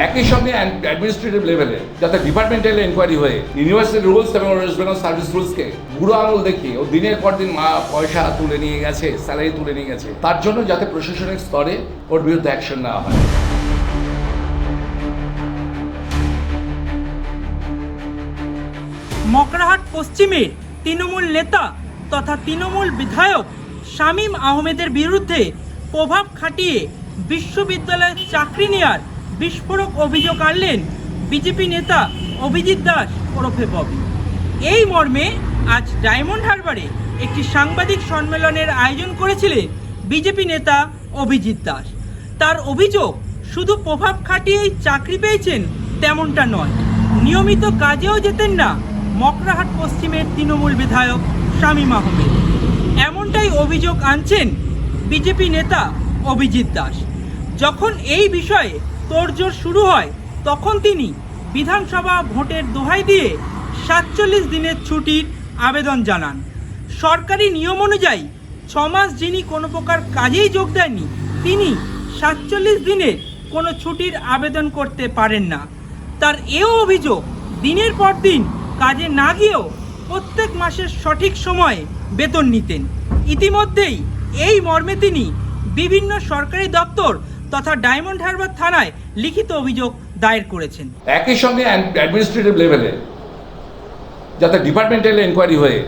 একই সঙ্গে অ্যাডমিনিস্ট্রেটিভ লেভেলে যাতে ডিপার্টমেন্টাল এনকোয়ারি হয়ে ইউনিভার্সিটি রুলস এবং ওয়েস্ট বেঙ্গল সার্ভিস রুলসকে বুড়ো আঙুল দেখিয়ে ও দিনের পর দিন পয়সা তুলে নিয়ে গেছে, স্যালারি তুলে নিয়ে গেছে, তার জন্য যাতে প্রশাসনিক স্তরে ওর বিরুদ্ধে অ্যাকশন নেওয়া হয়। মকরাহাট পশ্চিমের তৃণমূল নেতা তথা তৃণমূল বিধায়ক শামীম আহমেদের বিরুদ্ধে প্রভাব খাটিয়ে বিশ্ববিদ্যালয়ে চাকরি নেওয়ার বিস্ফোরক অভিযোগ আনলেন বিজেপি নেতা অভিজিৎ দাস ওরফে ববি। এই মর্মে আজ ডায়মন্ড হারবারে একটি সাংবাদিক সম্মেলনের আয়োজন করেছিলেন বিজেপি নেতা অভিজিৎ দাস। তার অভিযোগ, শুধু প্রভাব খাটিয়েই চাকরি পেয়েছেন তেমনটা নয়, নিয়মিত কাজেও যেতেন না মকরাহাট পশ্চিমের তৃণমূল বিধায়ক শামীম আহমেদ। এমনটাই অভিযোগ আনছেন বিজেপি নেতা অভিজিৎ দাস। যখন এই বিষয়ে তোড়জোড় শুরু হয় তখন তিনি বিধানসভা ভোটের দোহাই দিয়ে ৪৭ দিনের ছুটির আবেদন জানান। সরকারি নিয়ম অনুযায়ী ৬ মাস যিনি কোনো প্রকার কাজেই যোগ দেননি তিনি ৪৭ দিনের কোনো ছুটির আবেদন করতে পারেন না। তার এও অভিযোগ, দিনের পর দিন কাজে না গিয়েও প্রত্যেক মাসের সঠিক সময়ে বেতন নিতেন। ইতিমধ্যেই এই মর্মে তিনি বিভিন্ন সরকারি দপ্তর তথা ডায়মন্ড হারবার থানায় লিখিত অভিযোগ দায়ের করেছেন। একই সঙ্গে অ্যাডমিনিস্ট্রেটিভ লেভেলে যাতে ডিপার্টমেন্টাল এনকোয়ারি হয়ে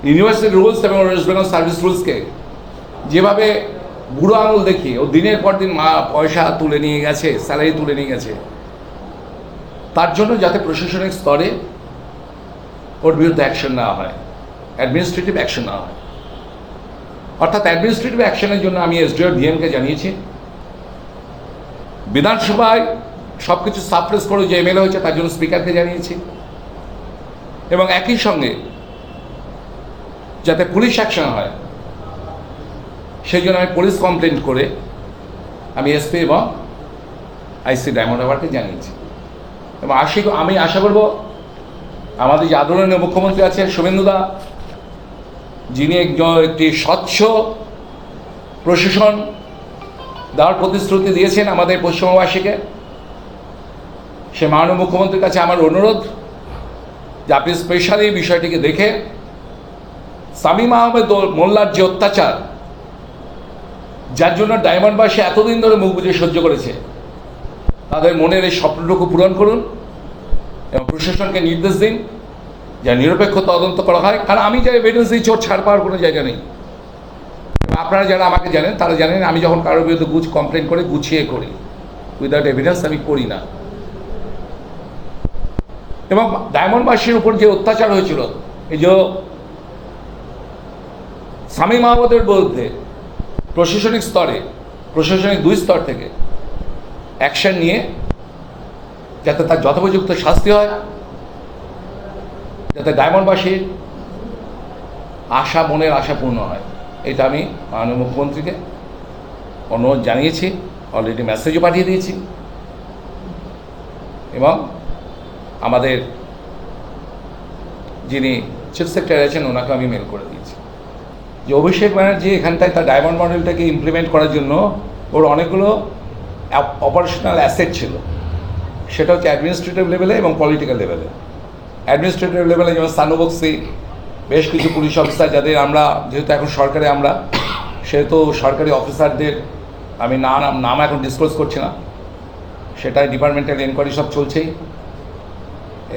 ইউনিভার্সিটি রুলস এবং ওয়েস্ট বেঙ্গল সার্ভিস রুলসকে যেভাবে বুড়ো আঙুল দেখিয়ে ও দিনের পর দিন পয়সা তুলে নিয়ে গেছে, স্যালারি তুলে নিয়ে গেছে, তার জন্য যাতে প্রশাসনিক স্তরে ওর বিরুদ্ধে অ্যাকশন নেওয়া হয়, অ্যাডমিনিস্ট্রেটিভ অ্যাকশন নেওয়া হয়। অর্থাৎ অ্যাডমিনিস্ট্রেটিভ অ্যাকশনের জন্য আমি এসডিও ডিএমকে জানিয়েছি, বিধানসভায় সব কিছু সাপ্রেস করে যে এমএলএ হয়েছে তার জন্য স্পিকারকে জানিয়েছি, এবং একই সঙ্গে যাতে পুলিশ অ্যাকশন হয় সেই জন্য আমি পুলিশ কমপ্লেন্ট করে আমি এসপি এবং আইসি ডায়মন্ড হারবারকে জানিয়েছি। এবং আমি আশা করব আমাদের যে আদরণীয় মুখ্যমন্ত্রী আছে শুভেন্দুদা, যিনি একটি স্বচ্ছ প্রশাসন দেওয়ার প্রতিশ্রুতি দিয়েছেন আমাদের পশ্চিমবঙ্গবাসীকে, সে মাননীয় মুখ্যমন্ত্রীর কাছে আমার অনুরোধ যে আপনি স্পেশালি বিষয়টিকে দেখে শামীম আহমেদ মোল্লার যে অত্যাচার, যার জন্য ডায়মন্ডবাসী এতদিন ধরে মুখ বুজে সহ্য করেছে, তাদের মনের এই স্বপ্নটুকু পূরণ করুন এবং প্রশাসনকে নির্দেশ দিন যা নিরপেক্ষ তদন্ত করা হয়। কারণ আমি যাই এভিডেন্স দিচ্ছি ওর ছাড় পাওয়ার কোনো জায়গা নেই। আপনারা যারা আমাকে জানেন তারা জানেন আমি যখন কারোর বিরুদ্ধে কমপ্লেন করে গুছিয়ে করি, উইদাউট এভিডেন্স আমি করি না। এবং ডায়মন্ডবাসীর উপর যে অত্যাচার হয়েছিল, এই যে শামীম আহমেদের বিরুদ্ধে প্রশাসনিক স্তরে, প্রশাসনিক 2 স্তর থেকে অ্যাকশন নিয়ে যাতে তার যথোপযুক্ত শাস্তি হয়, যাতে ডায়মন্ডবাসীর মনের আশা পূর্ণ হয়, এটা আমি মাননীয় মুখ্যমন্ত্রীকে অনুরোধ জানিয়েছি, অলরেডি মেসেজও পাঠিয়ে দিয়েছি, এবং আমাদের যিনি চিফ সেক্রেটারি আছেন ওনাকে আমি মেল করে দিয়েছি যে অভিষেক ব্যানার্জি এখানটায় তার ডায়মন্ড মডেলটাকে ইমপ্লিমেন্ট করার জন্য ওর অনেকগুলো অপারেশনাল অ্যাসেট ছিল, সেটা হচ্ছে অ্যাডমিনিস্ট্রেটিভ লেভেলে এবং পলিটিক্যাল লেভেলে। অ্যাডমিনিস্ট্রেটিভ লেভেলে যেমন স্থানবক্সি, বেশ কিছু পুলিশ অফিসার যাদের আমরা যেহেতু এখন সরকারে আমরা, সেহেতু সরকারি অফিসারদের আমি নাম এখন ডিসক্লোজ করছি না, সেটাই ডিপার্টমেন্টাল এনকোয়ারি সব চলছেই।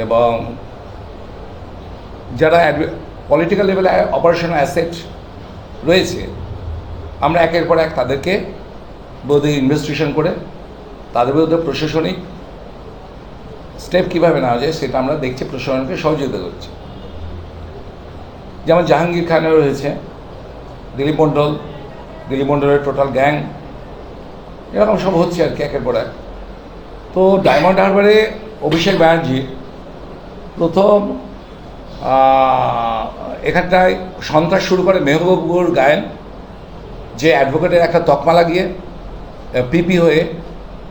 এবং যারা পলিটিক্যাল লেভেলে অপারেশনাল অ্যাসেট রয়েছে আমরা একের পর এক তাদেরকে বিরুদ্ধে ইনভেস্টিগেশন করে তাদের বিরুদ্ধে প্রশাসনিক স্টেপ কীভাবে নেওয়া যায় সেটা আমরা দেখছি, প্রশাসনকে সহযোগিতা করছি। যেমন জাহাঙ্গীর খানের রয়েছে, দিলীপ মণ্ডলের টোটাল গ্যাং, এরকম সব হচ্ছে আর কি একের পর এক। তো ডায়মন্ড হারবারে অভিষেক ব্যানার্জি প্রথম এখানটায় সন্ত্রাস শুরু করে মেহবুবুর গায়েন, যে অ্যাডভোকেটের একটা তকমা লাগিয়ে পিপি হয়ে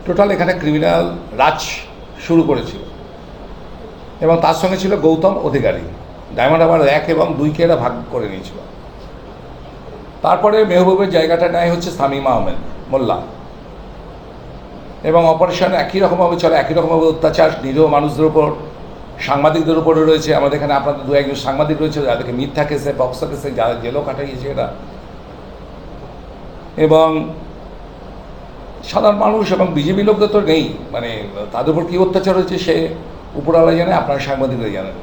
টোটাল এখানে ক্রিমিনাল রাজ শুরু করেছিল, এবং তার সঙ্গে ছিল গৌতম অধিকারী। ডায়মন্ড হারবার 1 এবং 2কে এরা ভাগ করে নিয়েছিল। তারপরে মেহবুবের জায়গাটা নেয় হচ্ছে শামীম আহমেদ মোল্লা, এবং অপারেশন একই রকমভাবে চলে, একই রকমভাবে অত্যাচার নিরীহ মানুষদের উপর, সাংবাদিকদের উপরে রয়েছে। আমাদের এখানে আপনাদের দু একজন সাংবাদিক রয়েছে যাদেরকে মিথ্যা কেসে, বক্সা কেসে যারা জেলও কাটাইয়েছে এরা। এবং সাধারণ মানুষ এবং বিজেপি লোকদের তো নেই, মানে তাদের উপর কী অত্যাচার হয়েছে সে উপরওয়ালা জানে, আপনার সাংবাদিকরা জানেন।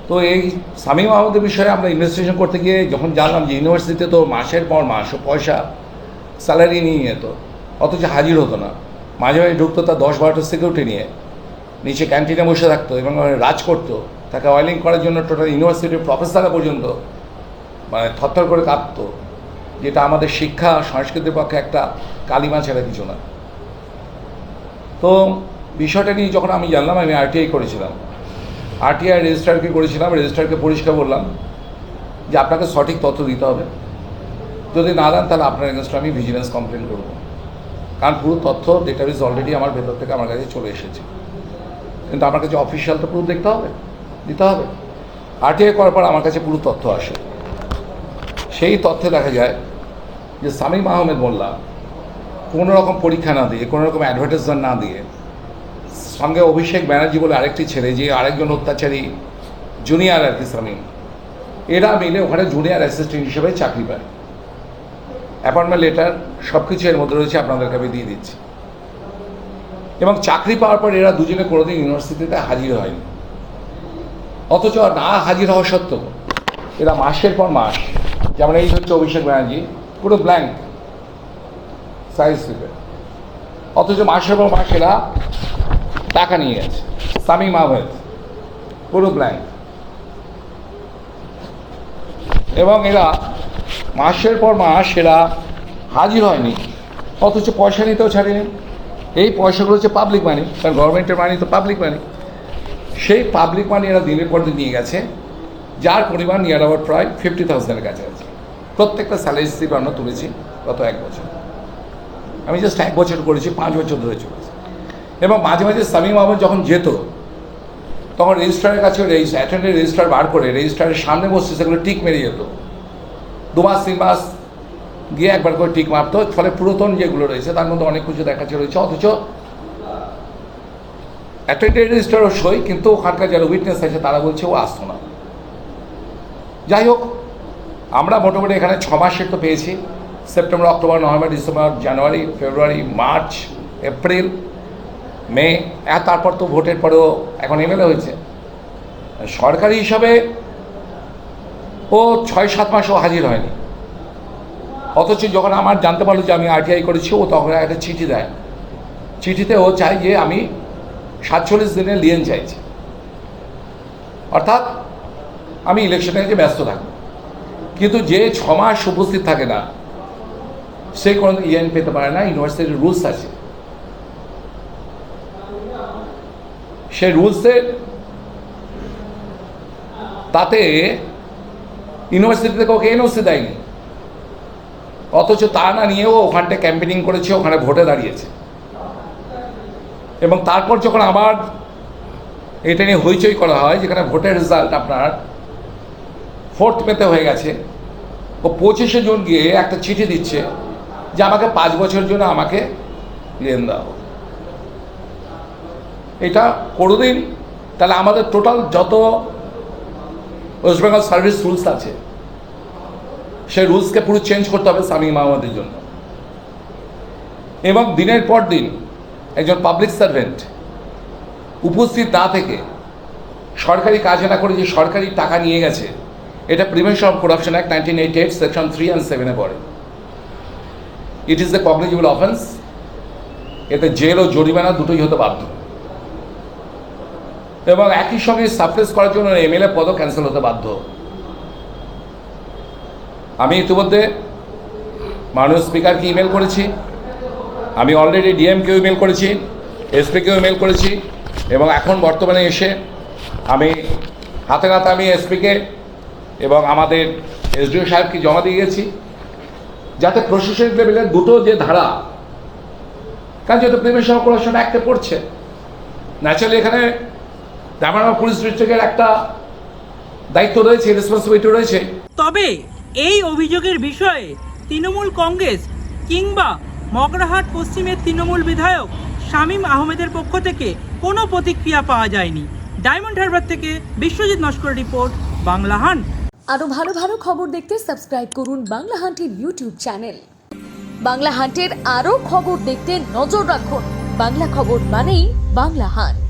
তো এই শামীম আহমেদের বিষয়ে আমরা ইনভেস্টিগেশন করতে গিয়ে যখন জানলাম যে ইউনিভার্সিটিতে তো মাসের পর মাস ও পয়সা স্যালারি নিয়ে যেত, অথচ হাজির হতো না। মাঝে মাঝে ঢুকতো তার 10-12টা সিকিউরিটি নিয়ে, নিচে ক্যান্টিনে বসে থাকতো এবং রাজ করতো। তাকে অয়েলিং করার জন্য টোটাল ইউনিভার্সিটির প্রফেসররা পর্যন্ত মানে থরথর করে কাঁপতো, যেটা আমাদের শিক্ষা সংস্কৃতির পক্ষে একটা কালিমা ছাড়া কিছু না। তো বিষয়টা নিয়ে যখন আমি জানলাম, আমি আরটিআই করেছিলাম, আরটিআই রেজিস্ট্রারকে করেছিলাম। রেজিস্ট্রারকে পরিষ্কার বললাম যে আপনাকে সঠিক তথ্য দিতে হবে, যদি না দেন তাহলে আপনার এগেনস্টে আমি ভিজিলেন্স কমপ্লেন করবো, কারণ পুরো তথ্য ডেটাবেস অলরেডি আমার ভেতর থেকে আমার কাছে চলে এসেছে। কিন্তু আমার কাছে অফিসিয়াল তো প্রুফ দেখতে হবে, দিতে হবে। আরটিআই করার পর আমার কাছে পুরো তথ্য আসে। সেই তথ্যে দেখা যায় যে শামীম আহমেদ মোল্লা কোনো রকম পরীক্ষা না দিয়ে, কোনো রকম অ্যাডভার্টাইজমেন্ট না দিয়ে, সঙ্গে অভিষেক ব্যানার্জি বলে আরেকটি ছেলে, যে আরেকজন অত্যাচারী জুনিয়র আর কি শামীম, এরা মিলে ওখানে জুনিয়র অ্যাসিস্ট্যান্ট হিসেবে চাকরি পায়। অ্যাপয়েন্টমেন্ট লেটার সব কিছু এর মধ্যে রয়েছে, আপনাদেরকে আমি দিয়ে দিচ্ছি। এবং চাকরি পাওয়ার পর এরা দুজনে কোনোদিন ইউনিভার্সিটিতে হাজির হয়নি, অথচ না হাজির হওয়া সত্ত্বেও এরা মাসের পর মাস, যেমন এই হচ্ছে অভিষেক ব্যানার্জি, পুরো ব্ল্যাঙ্ক সাইজ স্লিপে, অথচ মাসের পর মাস এরা টাকা নিয়ে গেছে। শামীম আহমেদ পুরো ব্ল্যাঙ্ক, এবং এরা মাসের পর মাস এরা হাজির হয়নি, অথচ পয়সা নিতেও ছাড়েনি। এই পয়সাগুলো হচ্ছে পাবলিক মানি, কারণ গভর্নমেন্টের মানি তো পাবলিক মানি। সেই পাবলিক মানি এরা দিনের পর দিন নিয়ে গেছে, যার পরিমাণ নিয়ার অ্যাবাউট প্রায় 50,000-এর কাছে আছে। প্রত্যেকটা স্যালারি স্লিপ আমরা তুলেছি গত 1 বছর। আমি জাস্ট 1 বছর করেছি, 5 বছর ধরে চলেছি। এবং মাঝে মাঝে শামীম আহমেদ যখন যেত, তখন রেজিস্ট্রারের কাছে অ্যাটেন্ডেন্ট রেজিস্ট্রার বার করে রেজিস্ট্রারের সামনে বসছে, সেগুলো টিক মেরে যেত। 2 মাস 3 মাস গিয়ে একবার করে টিক মারতো। ফলে পুরাতন যেগুলো রয়েছে তার মধ্যে অনেক কিছু দেখাচ্ছে রয়েছে, অথচ অ্যাটেন্ডেন্ট রেজিস্ট্রারও সই, কিন্তু ওখানকার যারা উইটনেস আছে তারা বলছে ও আসতো না। যাই হোক, আমরা মোটামুটি এখানে 6 মাসের তো পেয়েছি, সেপ্টেম্বর, অক্টোবর, নভেম্বর, ডিসেম্বর, জানুয়ারি, ফেব্রুয়ারি, মার্চ, এপ্রিল, মে, তারপর তো ভোটের পরেও এখন এমএলএ হয়েছে। সরকারি হিসাবে ও 6-7 মাসও হাজির হয়নি, অথচ যখন আমার জানতে পারলো যে আমি আরটিআই করেছি, ও তখন একটা চিঠি দেয়। চিঠিতে ও চায় যে আমি 47 দিনের লিয়েন চাইছি, অর্থাৎ আমি ইলেকশনে যে ব্যস্ত থাকবো। কিন্তু যে 6 মাস উপস্থিত থাকে না, সে কোনো লিয়েন পেতে পারে না। ইউনিভার্সিটির রুলস আছে, সেই রুলসে তাতে ইউনিভার্সিটি থেকে ওকে এনওসি দেয়নি, অথচ তা না নিয়েও ওখানটা ক্যাম্পেনিং করেছে, ওখানে ভোটে দাঁড়িয়েছে। এবং তারপর যখন আবার এটা নিয়ে হইচই করা হয়, যেখানে ভোটের রেজাল্ট আপনার 4th মেতে হয়ে গেছে, ও 25শে জুন গিয়ে একটা চিঠি দিচ্ছে যে আমাকে 5 বছরের জন্য আমাকে লেন দাও। এটা কোনোদিন, তাহলে আমাদের টোটাল যত ওয়েস্ট বেঙ্গল সার্ভিস রুলস আছে, সেই রুলসকে পুরো চেঞ্জ করতে হবে শামীম আহমেদের জন্য। এবং দিনের পর দিন একজন পাবলিক সার্ভেন্ট উপস্থিত না থেকে সরকারি কাজ না করে যে সরকারি টাকা নিয়ে গেছে, এটা prevention of corruption act 1988 section 3 and 7-এ পড়ে। It is a cognizable offence. এতে জেল ও জরিমানা দুটোই হতে বাধ্য, এবং একই সঙ্গে সাপ্রেস করার জন্য এমএলএ পদও ক্যান্সেল হতে বাধ্য। আমি ইতিমধ্যে মাননীয় স্পিকারকে ইমেল করেছি, আমি অলরেডি ডিএমকেও ইমেল করেছি, এসপিকেও ইমেল করেছি, এবং এখন বর্তমানে এসে আমি হাতে নাতে আমি এসপিকে এবং আমাদের এসডিও সাহেবকে জমা দিয়ে গেছি, যাতে প্রশাসনিক লেভেলের দুটো যে ধারা, কারণ যেহেতু প্রিভেনশন অফ করাপশন অ্যাক্টে পড়ছে, ন্যাচারালি এখানে ডায়মন্ড পুলিশ ডিস্ট্রিক্টের একটা দায়িত্ব রয়েছে, রেসপন্সিবিলিটি রয়েছে। তবে এই অভিযোগের বিষয়ে তৃণমূল কংগ্রেস কিংবা মগরাহাট পশ্চিমের তৃণমূল বিধায়ক শামীম আহমেদের পক্ষ থেকে কোনো প্রতিক্রিয়া পাওয়া যায়নি। ডায়মন্ড হারবার থেকে বিশ্বজিৎ নস্কর রিপোর্ট, বাংলা হান্ট। আরো ভালো ভালো খবর দেখতে সাবস্ক্রাইব করুন বাংলা হান্টের ইউটিউব চ্যানেল। বাংলা হান্টের আরো খবর দেখতে নজর রাখুন। বাংলা খবর মানেই বাংলা হান্ট।